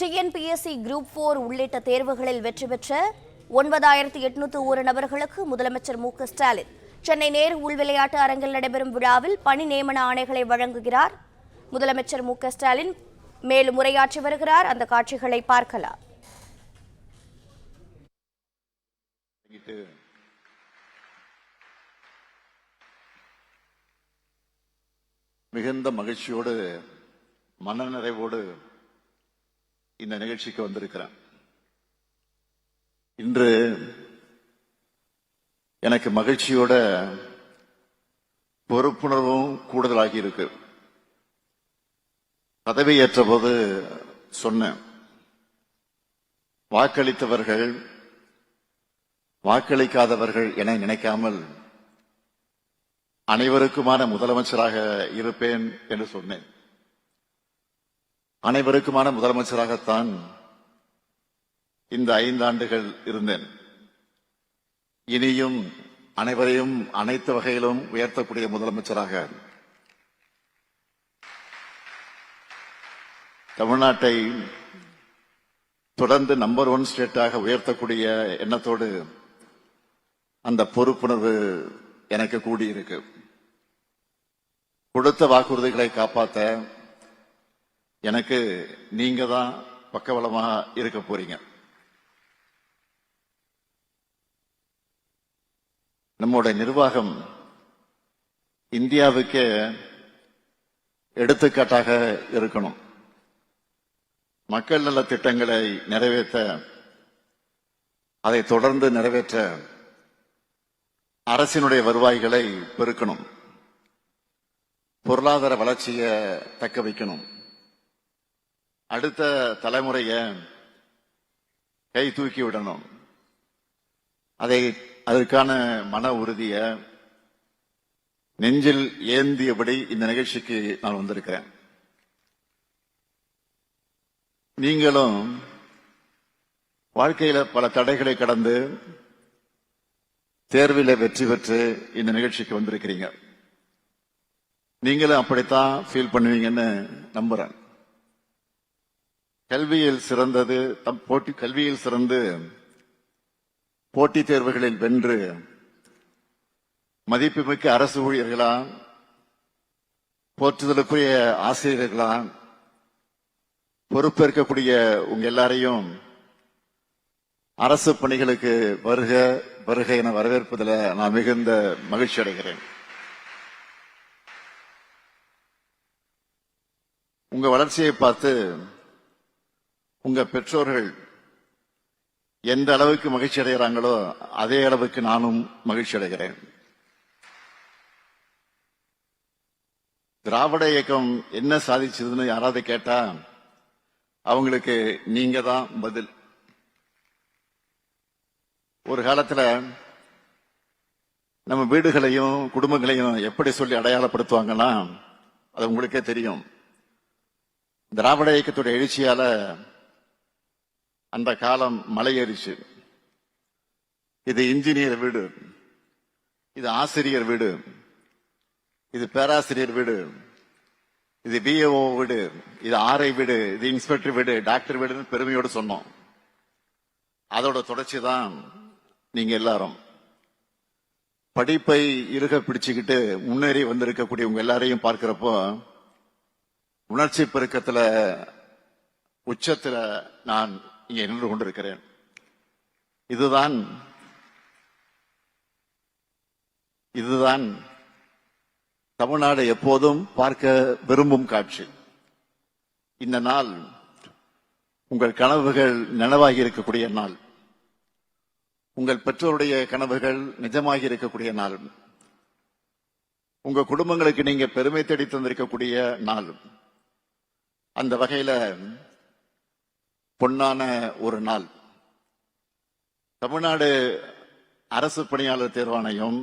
TNPSC group 4 உள்ளிட்ட தேர்வுகளில் வெற்றி பெற்ற 9801 நபர்களுக்கு முதலமைச்சர் மு.க.ஸ்டாலின் சென்னை நேரு உள் விளையாட்டு அரங்கில் நடைபெறும் விழாவில் பணி நியமன ஆணைகளை வழங்குகிறார். முதலமைச்சர் மு.க.ஸ்டாலின் மேலும் உரையாற்றி வருகிறார். அந்த காட்சிகளை பார்க்கலாம். மிகுந்த மகிழ்ச்சியோடு மனநிறைவோடு இந்த நிகழ்ச்சிக்கு வந்திருக்கிறேன். இன்று எனக்கு மகிழ்ச்சியோட பொறுப்புணர்வும் கூடுதலாகி இருக்கு. பதவியேற்ற போது சொன்னேன், வாக்களித்தவர்கள் வாக்களிக்காதவர்கள் என நினைக்காமல் அனைவருக்குமான முதலமைச்சராக இருப்பேன் என்று சொன்னேன். அனைவருக்குமான முதலமைச்சராகத்தான் இந்த 5 ஆண்டுகள் இருந்தேன். இனியும் அனைவரையும் அனைத்து வகையிலும் உயர்த்தக்கூடிய முதலமைச்சராக தமிழ்நாட்டை தொடர்ந்து நம்பர் 1 ஸ்டேட்டாக உயர்த்தக்கூடிய எண்ணத்தோடு அந்த பொறுப்புணர்வு எனக்கு கூடியிருக்கு. கொடுத்த வாக்குறுதிகளை காப்பாற்ற எனக்கு நீங்க தான் பக்கபலமா இருக்க போறீங்க. நம்முடைய நிர்வாகம் இந்தியாவுக்கே எடுத்துக்காட்டாக இருக்கணும். மக்கள் நல திட்டங்களை நிறைவேற்ற, அதை தொடர்ந்து நிறைவேற்ற அரசினுடைய வருவாய்களை பெருக்கணும், பொருளாதார வளர்ச்சியை தக்க வைக்கணும், அடுத்த தலைமுறைய கை தூக்கி விடணும். அதற்கான மன உறுதிய நெஞ்சில் ஏந்தியபடி இந்த நிகழ்ச்சிக்கு நான் வந்திருக்கிறேன். நீங்களும் வாழ்க்கையில பல தடைகளை கடந்து தேர்வில வெற்றி பெற்று இந்த நிகழ்ச்சிக்கு வந்திருக்கிறீங்க. நீங்களும் அப்படித்தான் ஃபீல் பண்ணுவீங்கன்னு நம்புறேன். கல்வியில் சிறந்து போட்டித் தேர்வுகளில் வென்று மதிப்புமிக்க அரசு ஊழியர்களா, போற்றுதலுக்குரிய ஆசிரியர்களா பொறுப்பேற்கக்கூடிய உங்க எல்லாரையும் அரசு பணிகளுக்கு வருக வருக என வரவேற்பதில் நான் மிகுந்த மகிழ்ச்சி அடைகிறேன். உங்க வளர்ச்சியை பார்த்து உங்க பெற்றோர்கள் எந்த அளவுக்கு மகிழ்ச்சி அடைகிறாங்களோ அதே அளவுக்கு நானும் மகிழ்ச்சி அடைகிறேன். திராவிட இயக்கம் என்ன சாதிச்சதுன்னு யாராவது கேட்டா அவங்களுக்கு நீங்க தான் பதில். ஒரு காலத்துல நம்ம வீடுகளையும் குடும்பங்களையும் எப்படி சொல்லி அடையாளப்படுத்துவாங்கன்னா அது உங்களுக்கே தெரியும். திராவிட இயக்கத்துடைய எழுச்சியால அந்த காலம் மலையேறிச்சு. இது இன்ஜினியர் வீடு, இது ஆசிரியர் வீடு, இது பேராசிரியர் வீடு, இது பிஏஓ வீடு, இது ஆர்ஐ வீடு, இது இன்ஸ்பெக்டர் வீடு, டாக்டர் வீடுன்னு பெருமையோடு சொன்னோம். அதோட தொடர்ச்சி தான் நீங்க எல்லாரும். படிப்பை இருக பிடிச்சுக்கிட்டு முன்னேறி வந்திருக்கக்கூடிய உங்க எல்லாரையும் பார்க்கிறப்போ உணர்ச்சி பெருக்கத்துல உச்சத்துல நான் இங்கே நின்று கொண்டிருக்கிறேன். இதுதான் தமிழ்நாடு எப்போதும் பார்க்க விரும்பும் காட்சி. இந்த நாள் உங்கள் கனவுகள் நனவாகி இருக்கக்கூடிய நாள், உங்கள் பெற்றோருடைய கனவுகள் நிஜமாகி இருக்கக்கூடிய நாள், உங்க குடும்பங்களுக்கு நீங்க பெருமை தேடி தந்திருக்கக்கூடிய நாள். அந்த வகையில பொன்னான ஒரு நாள். தமிழ்நாடு அரசு பணியாளர் தேர்வாணையம்,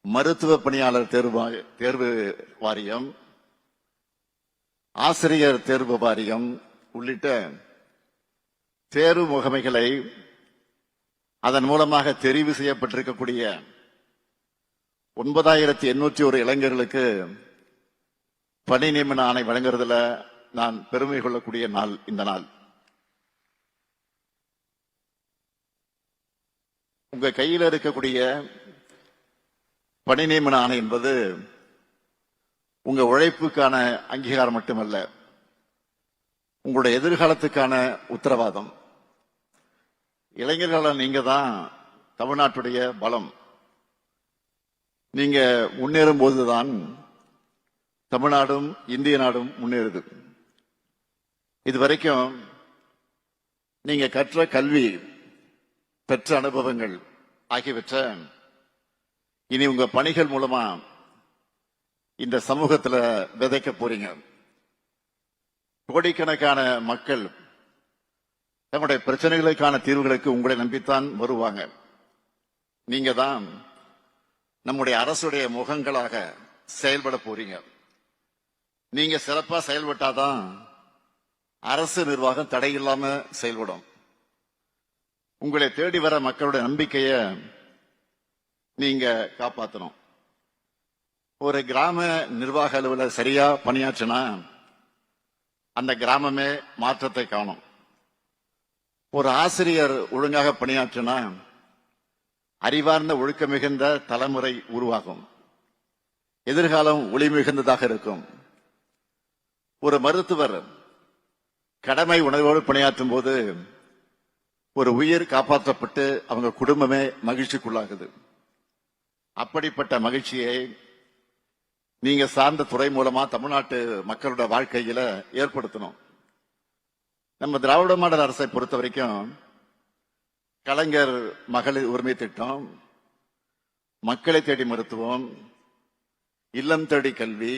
மருத்துவ பணியாளர் தேர்வு வாரியம், ஆசிரியர் தேர்வு வாரியம் உள்ளிட்ட தேர்வு முகமைகளை அதன் மூலமாக தெரிவு செய்யப்பட்டிருக்கக்கூடிய 9801 இளைஞர்களுக்கு பணி நியமன ஆணை வழங்குறதுல நான் பெருமை கொள்ளக்கூடிய நாள் இந்த நாள். உங்க கையில் இருக்கக்கூடிய பணி நியமன ஆணை என்பது உங்க உழைப்புக்கான அங்கீகாரம் மட்டுமல்ல, உங்களுடைய எதிர்காலத்துக்கான உத்தரவாதம். இளைஞர்கள நீங்க தான் தமிழ்நாட்டுடைய பலம். நீங்க முன்னேறும் போதுதான் தமிழ்நாடும் இந்திய நாடும் முன்னேறுது. இதுவரைக்கும் நீங்க கற்ற கல்வி, பெற்ற அனுபவங்கள் ஆகியவற்றை இனி உங்க பணிகள் மூலமா இந்த சமூகத்துல விதைக்க போறீங்க. கோடிக்கணக்கான மக்கள் தங்களுடைய பிரச்சனைகளுக்கான தீர்வுகளுக்கு உங்களை நம்பித்தான் வருவாங்க. நீங்க தான் நம்முடைய அரசுடைய முகங்களாக செயல்பட போறீங்க. நீங்க சிறப்பா செயல்பட்டாதான் அரசு நிர்வாகம் தடையில்லாம செயல்படும். உங்களை தேடி வர மக்களுடைய நம்பிக்கைய நீங்க காப்பாற்றணும். ஒரு கிராம நிர்வாக அலுவலர் சரியா பணியாற்றினா அந்த கிராமமே மாற்றத்தை காணும். ஒரு ஆசிரியர் ஒழுங்காக பணியாற்றினா அறிவார்ந்த ஒழுக்க மிகுந்த தலைமுறை உருவாகும். எதிர்காலம் ஒளி மிகுந்ததாக இருக்கும். ஒரு மருத்துவர் கடமை உணர்வோடு பணியாற்றும் போது ஒரு உயிர் காப்பாற்றப்பட்டு அவங்க குடும்பமே மகிழ்ச்சிக்குள்ளாகுது. அப்படிப்பட்ட மகிழ்ச்சியை நீங்க சார்ந்த துறை மூலமா தமிழ்நாட்டு மக்களோட வாழ்க்கையில ஏற்படுத்தணும். நம்ம திராவிட மாடல் அரசை பொறுத்த வரைக்கும் கலைஞர் மகளிர் உரிமை திட்டம், மக்களை தேடி மருத்துவம், இல்லம் தேடி கல்வி,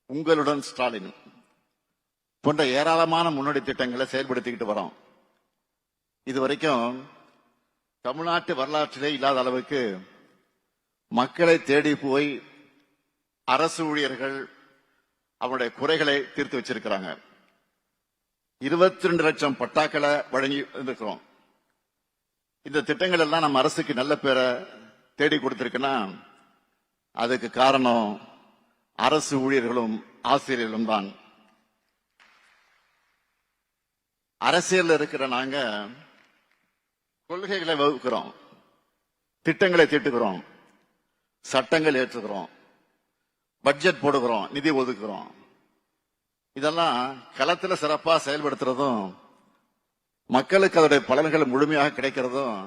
உங்களுடன் ஸ்டாலின் போன்ற ஏராளமான முன்னோடி திட்டங்களை செயல்படுத்திக்கிட்டு வரோம். இதுவரைக்கும் தமிழ்நாட்டு வரலாற்றிலே இல்லாத அளவுக்கு மக்களை தேடி போய் அரசு ஊழியர்கள் அவருடைய குறைகளை தீர்த்து வச்சிருக்கிறாங்க. 22 லட்சம் பட்டாக்களை வழங்கி இருக்கிறோம். இந்த திட்டங்கள் எல்லாம் நம்ம அரசுக்கு நல்ல பேரை தேடி கொடுத்திருக்குன்னா அதுக்கு காரணம் அரசு ஊழியர்களும் ஆசிரியர்களும் தான். அரசியல் இருக்கிற நாங்க கொள்கைகளை வகுக்கிறோம், திட்டங்களை தீட்டுகிறோம், சட்டங்கள் ஏற்றுகிறோம், பட்ஜெட் போடுகிறோம், நிதி ஒதுக்குறோம். இதெல்லாம் களத்துல சிறப்பா செயல்படுத்துறதும் மக்களுக்கு அதோடைய பலன்கள் முழுமையாக கிடைக்கிறதும்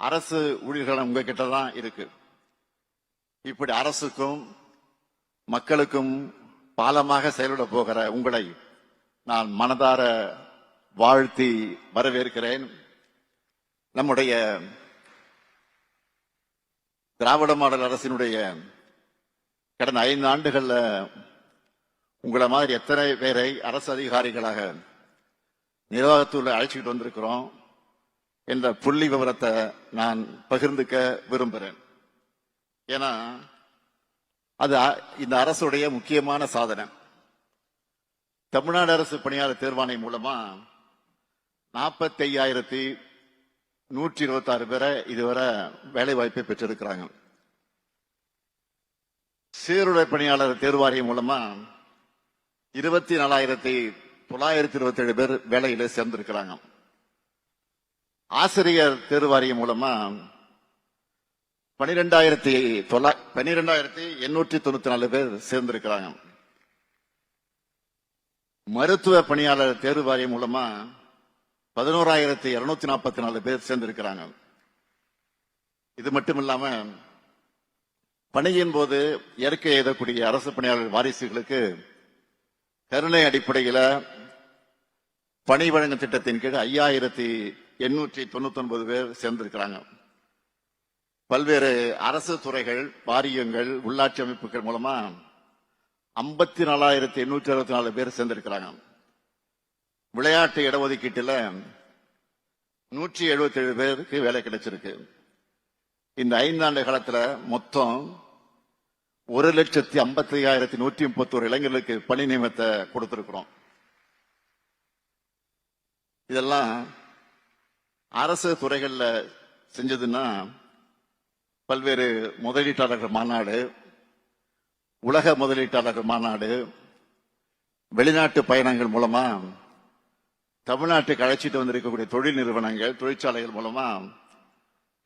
அரசு ஊழியர்கள் உங்ககிட்ட தான் இருக்கு. இப்படி அரசுக்கும் மக்களுக்கும் பாலமாக செயல்பட போகிற உங்களை நான் மனதார வாழ்த்தி வரவேற்கிறேன். நம்முடைய திராவிட மாடல் அரசினுடைய கடந்த 5 ஆண்டுகள்ல உங்களை மாதிரி எத்தனை பேரை அரசு அதிகாரிகளாக நிர்வாகத்துள்ள அழைச்சிட்டு வந்திருக்கிறோம் என்ற புள்ளி விவரத்தை நான் பகிர்ந்துக்க விரும்புகிறேன். ஏன்னா அது இந்த அரசுடைய முக்கியமான சாதனை. தமிழ்நாடு அரசு பணியாளர் தேர்வாணை மூலமா 45,126 பேரை இதுவரை வேலை வாய்ப்பை பெற்றிருக்கிறாங்க. சீருடை பணியாளர் தேர்வாரியம் மூலமா 24,927 பேர் வேலையில சேர்ந்திருக்கிறாங்க. ஆசிரியர் தேர்வாரியம் மூலமா 12,894 பேர் சேர்ந்திருக்கிறாங்க. மருத்துவ பணியாளர் தேர்வு வாரியம் மூலமா 11,244 பேர் சேர்ந்திருக்கிறாங்க. இது மட்டும் இல்லாம பணியின் போது இயற்கை எழுதக்கூடிய அரசு பணியாளர் வாரிசுகளுக்கு கருணை அடிப்படையில் பணி வழங்கும் திட்டத்தின் கீழ் 5,899 பேர் சேர்ந்திருக்கிறாங்க. பல்வேறு அரசு துறைகள், வாரியங்கள், உள்ளாட்சி அமைப்புகள் மூலமா 54,864 பேர் சேர்ந்திருக்கிறாங்க. விளையாட்டு இடஒதுக்கீட்டில் 177 பேருக்கு வேலை கிடைச்சிருக்கு. இந்த 5 ஆண்டு காலத்துல மொத்தம் 1,55,131 இளைஞர்களுக்கு பணி நியமனத்தை கொடுத்திருக்கிறோம். இதெல்லாம் அரசு துறைகள்ல செஞ்சதுன்னா பல்வேறு முதலீட்டாளர்கள் மாநாடு, உலக முதலீட்டாளர்கள் மாநாடு, வெளிநாட்டு பயணங்கள் மூலமா தமிழ்நாட்டுக்கு அழைச்சிட்டு வந்திருக்கக்கூடிய தொழில் நிறுவனங்கள், தொழிற்சாலைகள் மூலமா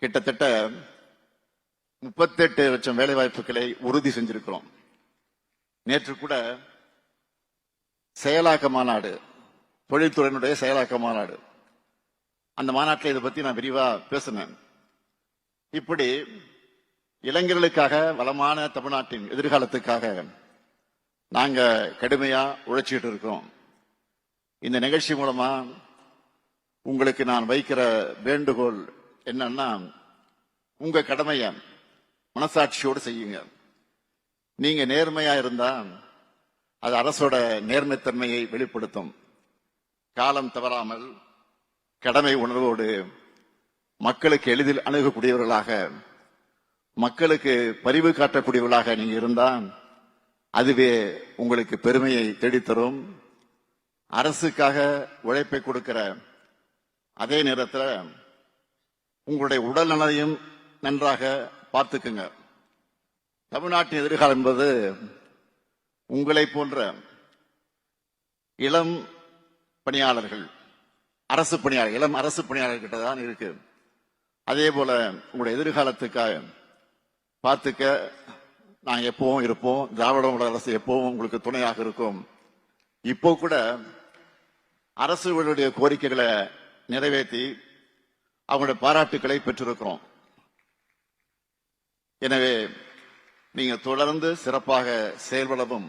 கிட்டத்தட்ட 38 லட்சம் வேலை வாய்ப்புகளை உறுதி செஞ்சிருக்கிறோம். நேற்று கூட செயலாக்க மாநாடு, தொழில்துறையினுடைய செயலாக்க மாநாடு, அந்த மாநாட்டில் இதை பத்தி நான் விரிவா பேசினேன். இப்படி இளைஞர்களுக்காக, வளமான தமிழ்நாட்டின் எதிர்காலத்துக்காக நாங்க கடுமையா உழைச்சிட்டு இருக்கோம். இந்த நிகழ்ச்சி மூலமா உங்களுக்கு நான் வைக்கிற வேண்டுகோள் என்னன்னா, உங்க கடமையை மனசாட்சியோடு செய்யுங்க. நீங்க நேர்மையா இருந்தா அது அரசோட நேர்மைத்தன்மையை வெளிப்படுத்தும். காலம் தவறாமல் கடமை உணர்வோடு மக்களுக்கு எளிதில் அணுகக்கூடியவர்களாக, மக்களுக்கு பரிவு காட்டக்கூடியவர்களாக நீங்க இருந்தா அதுவே உங்களுக்கு பெருமையை தேடித்தரும். அரசுக்காக உழைப்பை கொடுக்கிற அதே நேரத்தில் உங்களுடைய உடல் நலனையும் நன்றாக பார்த்துக்குங்க. தமிழ்நாட்டின் எதிர்காலம் என்பது உங்களை போன்ற இளம் பணியாளர்கள், அரசு பணியாளர்கள், இளம் அரசு பணியாளர்கிட்ட தான் இருக்கு. அதே போல உங்களுடைய எதிர்காலத்துக்காக பார்த்துக்க நாங்க எப்பவும் இருப்போம். திராவிட மாடல் அரசு எப்பவும் உங்களுக்கு துணையாக இருக்கும். இப்போ கூட அரசுகளுடைய கோரிக்கைகளை நிறைவேற்றி அவங்களுடைய பாராட்டுக்களை பெற்றிருக்கிறோம். எனவே நீங்க தொடர்ந்து சிறப்பாக செயல்படவும்,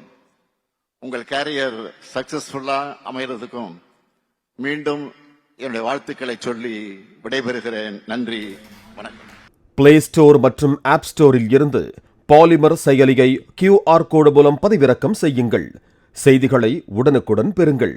உங்கள் கேரியர் சக்சஸ்ஃபுல்லா அமைகிறதுக்கும் மீண்டும் என்னுடைய வாழ்த்துக்களை சொல்லி விடைபெறுகிறேன். நன்றி, வணக்கம். பிளே ஸ்டோர் மற்றும் ஆப் ஸ்டோரில் இருந்து பாலிமர் செயலியை QR கோடு மூலம் பதிவிறக்கம் செய்யுங்கள். செய்திகளை உடனுக்குடன் பெறுங்கள்.